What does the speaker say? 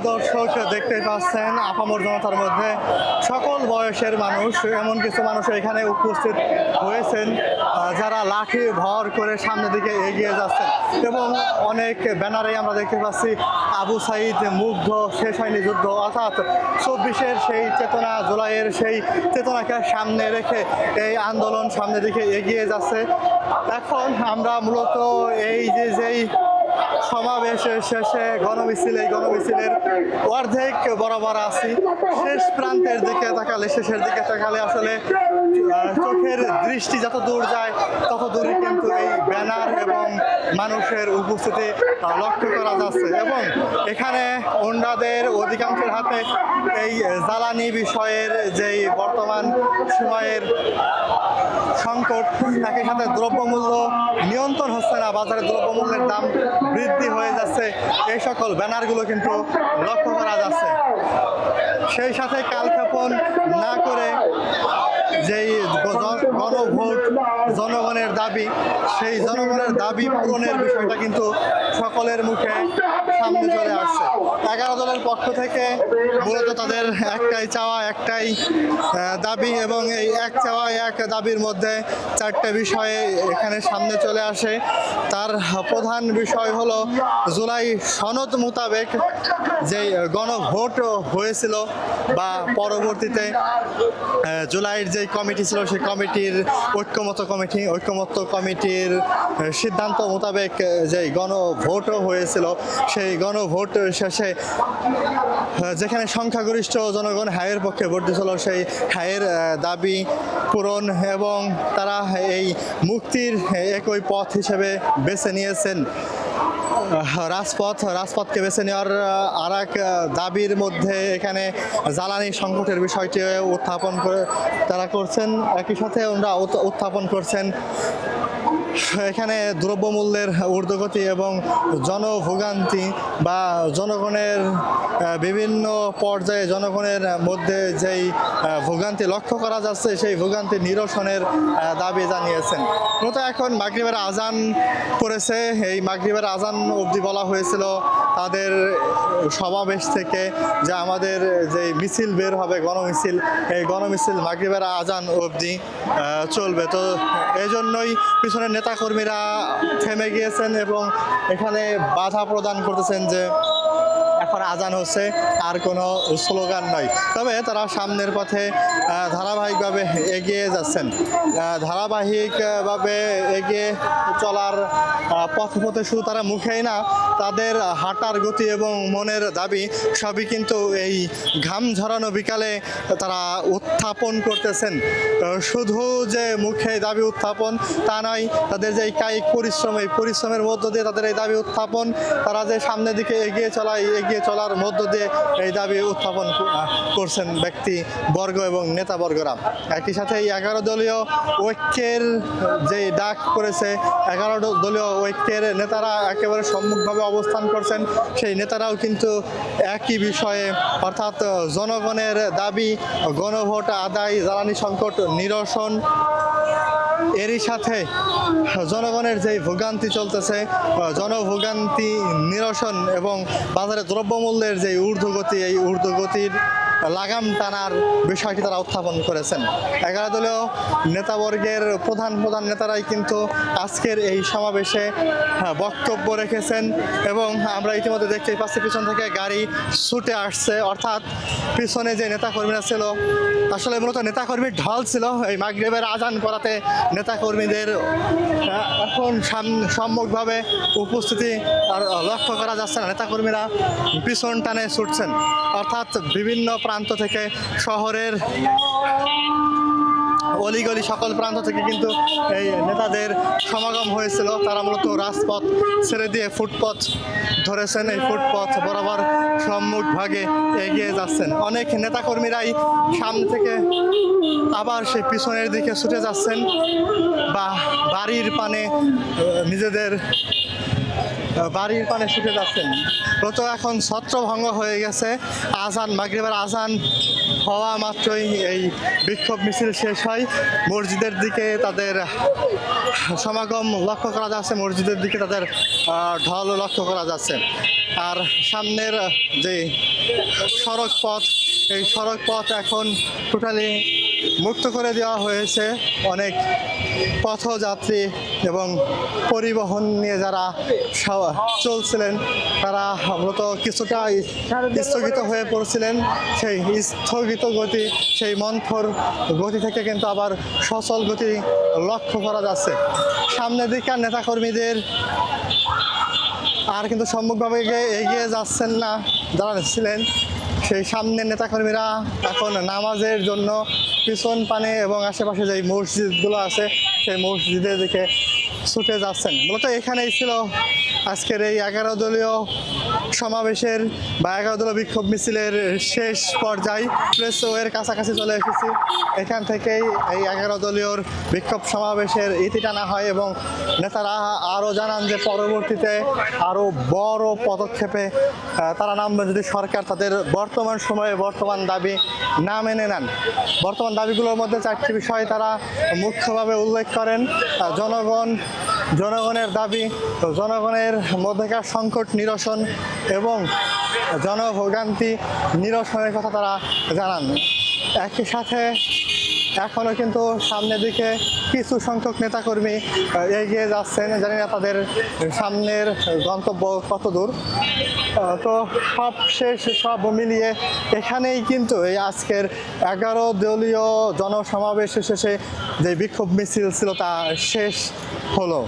দর্শক দেখতে পাচ্ছেন আপামর জনতার মধ্যে সকল বয়সের মানুষ, এমন কিছু মানুষ এখানে উপস্থিত হয়েছেন যারা লাঠি ভর করে সামনের দিকে এগিয়ে যাচ্ছেন এবং অনেক ব্যানারে আমরা দেখতে পাচ্ছি আবু সাইদ মুগ্ধ শেষ হয়নি যুদ্ধ, অর্থাৎ 24-এর সেই চেতনা, জুলাইয়ের সেই চেতনাকে সামনে রেখে এই আন্দোলন সামনের দিকে এগিয়ে যাচ্ছে। এখন আমরা মূলত এই যেই সমাবেশের শেষে গণমিছিল, এই গণমিছিলের অর্ধেক বরাবর আছি। শেষ প্রান্তের দিকে তাকালে, শেষের দিকে তাকালে আসলে চোখের দৃষ্টি যত দূর যায় তত দূরে কিন্তু এই ব্যানার এবং মানুষের উপস্থিতি লক্ষ্য করা যাচ্ছে এবং এখানে ওন্ডাদের অধিকাংশের হাতে এই জ্বালানি বিষয়ের যেই বর্তমান সময়ের সংকট, একই সাথে দ্রব্যমূল্য নিয়ন্ত্রণ হচ্ছে না, বাজারে দ্রব্যমূল্যের দাম বৃদ্ধি হয়ে যাচ্ছে, এই সকল ব্যানারগুলো কিন্তু লক্ষ্য করা যাচ্ছে। সেই সাথে কালক্ষেপণ না করে যেই গণভোট, জনগণের দাবি, সেই জনগণের দাবি পূরণের বিষয়টা কিন্তু সকলের মুখে সামনে চলে আসছে। 11 দলের পক্ষ থেকে মূলত তাদের একটাই চাওয়া, একটাই দাবি এবং এই এক চাওয়া এক দাবির মধ্যে 4টে বিষয়ে এখানে সামনে চলে আসে। তার প্রধান বিষয় হলো জুলাই সনদ মোতাবেক যেই গণভোট হয়েছিল বা পরবর্তীতে জুলাইয়ের যে কমিটি ছিল সেই কমিটির ঐক্যমত্য কমিটির সিদ্ধান্ত মোতাবেক যেই গণভোটও হয়েছিল, সেই গণভোট শেষে যেখানে সংখ্যাগরিষ্ঠ জনগণ হায়ের পক্ষে ভোট দিয়েছিল, সেই হায়ের দাবি পূরণ এবং তারা এই মুক্তির একই পথ হিসেবে বেছে নিয়েছেন রাজপথকে বেছে নেওয়ার আর এক দাবির মধ্যে এখানে জ্বালানি সংকটের বিষয়টি উত্থাপন করে তারা করছেন। একই সাথে ওনারা উত্থাপন করছেন এখানে দ্রব্যমূল্যের ঊর্ধ্বগতি এবং জনভোগান্তি বা জনগণের বিভিন্ন পর্যায়ে জনগণের মধ্যে যেই ভোগান্তি লক্ষ্য করা যাচ্ছে, সেই ভোগান্তি নিরসনের দাবি জানিয়েছেন। মূলত এখন মাগরিবের আজান পড়েছে, এই মাগরিবের আজান অবধি বলা হয়েছিল তাদের সমাবেশ থেকে যে আমাদের যে মিছিল বের হবে গণমিছিল, এই গণমিছিল মাগরিবের আজান অবধি চলবে। তো এই জন্যই পিছনের নেতাকর্মীরা থেমে গিয়েছেন এবং এখানে বাধা প্রদান করতেছেন যে এখন আজান হচ্ছে, আর কোনো স্লোগান নয়। তবে তারা সামনের পথে ধারাবাহিকভাবে এগিয়ে যাচ্ছেন। ধারাবাহিকভাবে এগিয়ে চলার পথে শুধু তারা মুখেই না, তাদের হাঁটার গতি এবং মনের দাবি সবই কিন্তু এই ঘাম ঝরানো বিকালে তারা উত্থাপন করতেছেন। শুধু যে মুখে দাবি উত্থাপন তা নয়, তাদের যে কায়িক পরিশ্রম, এই পরিশ্রমের মধ্য দিয়ে তাদের এই দাবি উত্থাপন, তারা যে সামনের দিকে এগিয়ে চলার মধ্য দিয়ে এই দাবি উত্থাপন করছেন ব্যক্তি বর্গ এবং নেতাবর্গরা। একই সাথে এই 11 দলীয় ঐক্যের যে ডাক করেছে, 11 দলীয় ঐক্যের নেতারা একেবারে সম্মুখভাবে অবস্থান করছেন। সেই নেতারাও কিন্তু একই বিষয়ে, অর্থাৎ জনগণের দাবি গণভোট আদায়, জ্বালানি সংকট নিরসন, এরই সাথে জনগণের যেই ভোগান্তি চলতেছে, জনভোগান্তি নিরসন এবং বাজারে দ্রব্যমূল্যের যে ঊর্ধ্বগতি, এই ঊর্ধ্বগতির লাগাম টানার বিষয়টি তারা উত্থাপন করেছেন। 11 দলীয় নেতাবর্গের প্রধান নেতারাই কিন্তু আজকের এই সমাবেশে বক্তব্য রেখেছেন এবং আমরা ইতিমধ্যে দেখতেই পাচ্ছি পিছন থেকে গাড়ি ছুটে আসছে, অর্থাৎ পিছনে যে নেতাকর্মীরা ছিল, আসলে মূলত নেতাকর্মীর ঢল ছিল। এই মাগরিবের আজান করাতে নেতাকর্মীদের এখন সম্মুখভাবে উপস্থিতি আর লক্ষ্য করা যাচ্ছে না, নেতাকর্মীরা পিছন টানে ছুটছেন, অর্থাৎ বিভিন্ন প্রান্ত থেকে, শহরের অলিগলি সকল প্রান্ত থেকে কিন্তু এই নেতাদের সমাগম হয়েছিল। তারা মূলত রাজপথ ছেড়ে দিয়ে ফুটপথ ধরেছেন, এই ফুটপথ বরাবর সম্মুখ ভাগে এগিয়ে যাচ্ছেন। অনেক নেতাকর্মীরাই সামনে থেকে আবার সেই পিছনের দিকে ছুটে যাচ্ছেন বা বাড়ির পানে নিজেদের বাড়ির পানে ছুটে যাচ্ছেন। তো এখন ছত্রভঙ্গ হয়ে গেছে। আজান, মাগরিবের আজান হওয়া মাত্রই এই বিক্ষোভ মিছিল শেষ হয়। মসজিদের দিকে তাদের সমাগম লক্ষ্য করা যাচ্ছে, মসজিদের দিকে তাদের ঢল লক্ষ্য করা যাচ্ছে। আর সামনের যে সড়ক পথ, এই সড়ক পথ এখন টোটালি মুক্ত করে দেওয়া হয়েছে। অনেক পথযাত্রী এবং পরিবহন নিয়ে যারা চলছিলেন তারা মূলত কিছুটা স্থগিত হয়ে পড়ছিলেন। সেই স্থগিত গতি, সেই মন্থর গতি থেকে কিন্তু আবার সচল গতি লক্ষ্য করা যাচ্ছে। সামনের দিককার নেতাকর্মীদের আর কিন্তু সম্মুখভাবে এগিয়ে যাচ্ছেন না যারা ছিলেন, সেই সামনের নেতাকর্মীরা এখন নামাজের জন্য পিছন পানে এবং আশেপাশে যে মসজিদগুলো আছে সেই মসজিদের দিকে ছুটে যাচ্ছেন। মূলত এখানেই ছিল আজকের এই 11 দলীয় সমাবেশের বা 11 দলীয় বিক্ষোভ মিছিলের শেষ পর্যায়ে। প্রেসওয়ের কাছাকাছি চলে এসেছি। এখান থেকেই এই 11 দলীয় বিক্ষোভ সমাবেশের ইতি টানা হয় এবং নেতারা আরও জানান যে পরবর্তীতে আরও বড় পদক্ষেপে তারা নামবে যদি সরকার তাদের বর্তমান সময়ে বর্তমান দাবি না মেনে নেন। বর্তমান দাবিগুলোর মধ্যে 4টি বিষয় তারা মুখ্যভাবে উল্লেখ করেন। জনগণের দাবি, জনগণের মধ্যেকার সংকট নিরসন এবং জনভোগান্তি নিরসনের কথা তারা জানান। একই সাথে এখনও কিন্তু সামনের দিকে কিছু সংখ্যক নেতাকর্মী এগিয়ে যাচ্ছেন, জানি না তাদের সামনের গন্তব্য কত দূর। তো সব মিলিয়ে এখানেই কিন্তু এই আজকের 11 দলীয় জনসমাবেশ শেষে যে বিক্ষোভ মিছিল ছিল তা শেষ হলো।